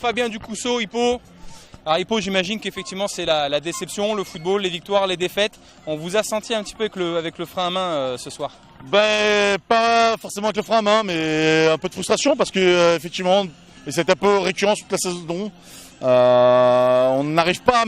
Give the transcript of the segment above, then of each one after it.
Fabien Ducousseau, Hippo. Alors Hippo, j'imagine qu'effectivement c'est la déception, le football, les victoires, les défaites. On vous a senti un petit peu avec le frein à main ce soir? Pas forcément avec le frein à main, mais un peu de frustration parce que effectivement, et c'est un peu récurrent toute la saison, on n'arrive pas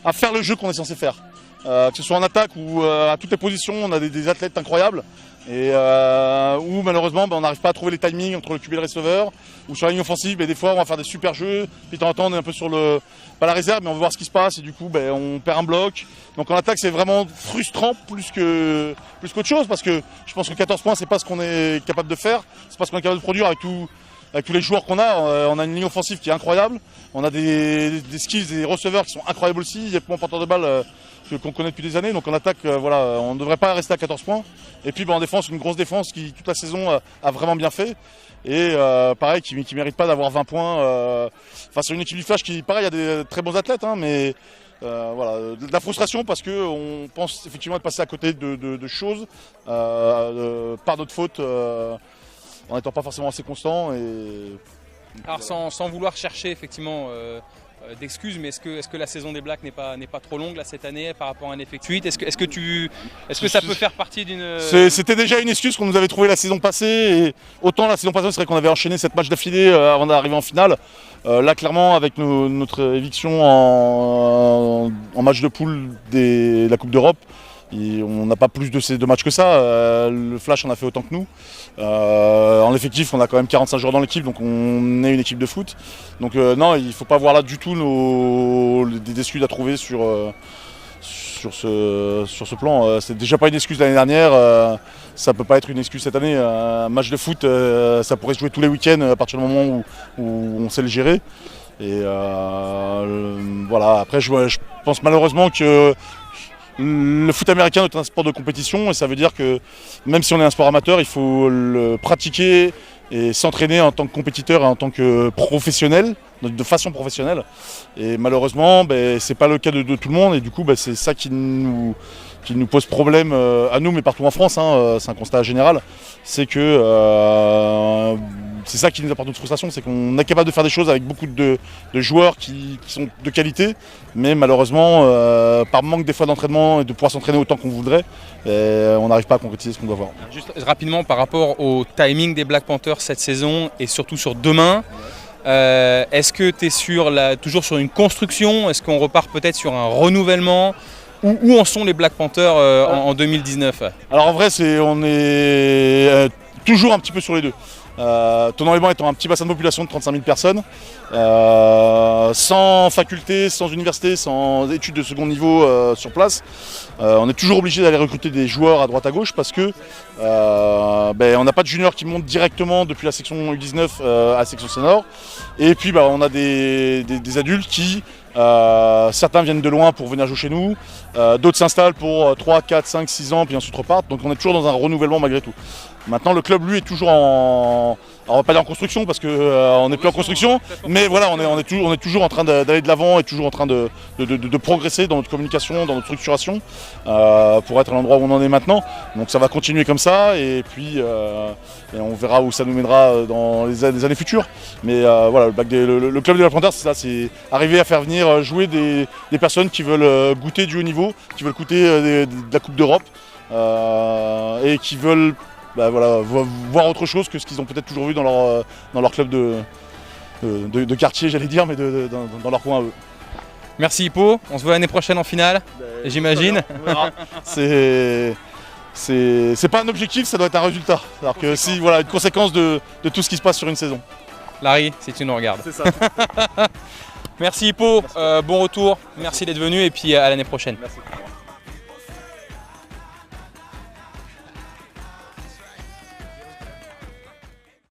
à faire le jeu qu'on est censé faire. Que ce soit en attaque ou à toutes les positions, on a des athlètes incroyables. Et où malheureusement on n'arrive pas à trouver les timings entre le QB et le receveur, ou sur la ligne offensive, et des fois on va faire des super jeux, puis de temps en temps on est un peu sur pas la réserve, mais on veut voir ce qui se passe, et du coup on perd un bloc. Donc en attaque c'est vraiment frustrant plus qu'autre chose, parce que je pense que 14 points c'est pas ce qu'on est capable de faire, c'est pas ce qu'on est capable de produire avec tous les joueurs qu'on a. On a une ligne offensive qui est incroyable, on a des skills, des receveurs qui sont incroyables aussi, il y a plein de porteurs de balles qu'on connaît depuis des années. Donc en attaque, on ne devrait pas rester à 14 points. Et puis en défense, une grosse défense qui toute la saison a vraiment bien fait. Et pareil, qui mérite pas d'avoir 20 points face à une équipe du Flash qui, pareil, a des très bons athlètes, hein, mais de la frustration parce qu'on pense effectivement être passé à côté de choses par notre faute en n'étant pas forcément assez constant. Alors sans vouloir chercher effectivement d'excuses, mais est-ce que la saison des Blacks n'est pas trop longue là cette année par rapport à un effectif 8? Est-ce que ça peut faire partie d'une... C'était déjà une excuse qu'on nous avait trouvée la saison passée, et autant la saison passée c'est vrai qu'on avait enchaîné 7 matchs d'affilée avant d'arriver en finale. Là clairement avec notre éviction en match de poule de la Coupe d'Europe, on n'a pas plus de ces 2 matchs que ça. Le Flash en a fait autant que nous. En effectif, on a quand même 45 joueurs dans l'équipe, donc on est une équipe de foot. Donc non, il ne faut pas voir là du tout des excuses à trouver sur ce plan. C'est déjà pas une excuse l'année dernière, ça ne peut pas être une excuse cette année. Un match de foot, ça pourrait se jouer tous les week-ends à partir du moment où on sait le gérer. Et voilà, après je pense malheureusement que le foot américain est un sport de compétition, et ça veut dire que même si on est un sport amateur, il faut le pratiquer et s'entraîner en tant que compétiteur et en tant que professionnel, de façon professionnelle. Et malheureusement, ce n'est pas le cas de tout le monde, et du coup c'est ça qui nous pose problème à nous, mais partout en France, hein, c'est un constat général. C'est que c'est ça qui nous apporte notre frustration, c'est qu'on est capable de faire des choses avec beaucoup de joueurs qui sont de qualité, mais malheureusement, par manque des fois d'entraînement et de pouvoir s'entraîner autant qu'on voudrait, on n'arrive pas à concrétiser ce qu'on doit voir. Juste rapidement, par rapport au timing des Black Panthers cette saison et surtout sur demain, est-ce que tu es toujours sur une construction? Est-ce qu'on repart peut-être sur un renouvellement? Où en sont les Black Panthers en 2019? Alors en vrai, on est toujours un petit peu sur les deux. Tournon-les-Bains étant un petit bassin de population de 35 000 personnes, sans faculté, sans université, sans études de second niveau sur place, on est toujours obligé d'aller recruter des joueurs à droite à gauche parce que on n'a pas de juniors qui montent directement depuis la section U19 à la section senior. Et puis on a des adultes qui, certains viennent de loin pour venir jouer chez nous, d'autres s'installent pour 3, 4, 5, 6 ans puis ensuite repartent. Donc on est toujours dans un renouvellement malgré tout. Maintenant le club lui est toujours on va pas dire en construction parce qu'on n'est plus en construction, mais voilà, on est toujours en train d'aller de l'avant et toujours en train de progresser dans notre communication, dans notre structuration pour être à l'endroit où on en est maintenant. Donc ça va continuer comme ça, et puis et on verra où ça nous mènera dans les années futures. Mais voilà, le club des Black Panthers, c'est ça, c'est arriver à faire venir jouer des personnes qui veulent goûter du haut niveau, qui veulent goûter de la Coupe d'Europe et qui veulent voir autre chose que ce qu'ils ont peut-être toujours vu dans leur club de quartier, j'allais dire, mais dans leur coin à eux. Merci Hippo, on se voit l'année prochaine en finale, j'imagine. C'est pas un objectif, ça doit être un résultat. Alors que si, voilà, une conséquence de tout ce qui se passe sur une saison. Larry, si tu nous regardes. C'est ça. Merci Hippo, bon retour, merci d'être venu, et puis à l'année prochaine. Merci.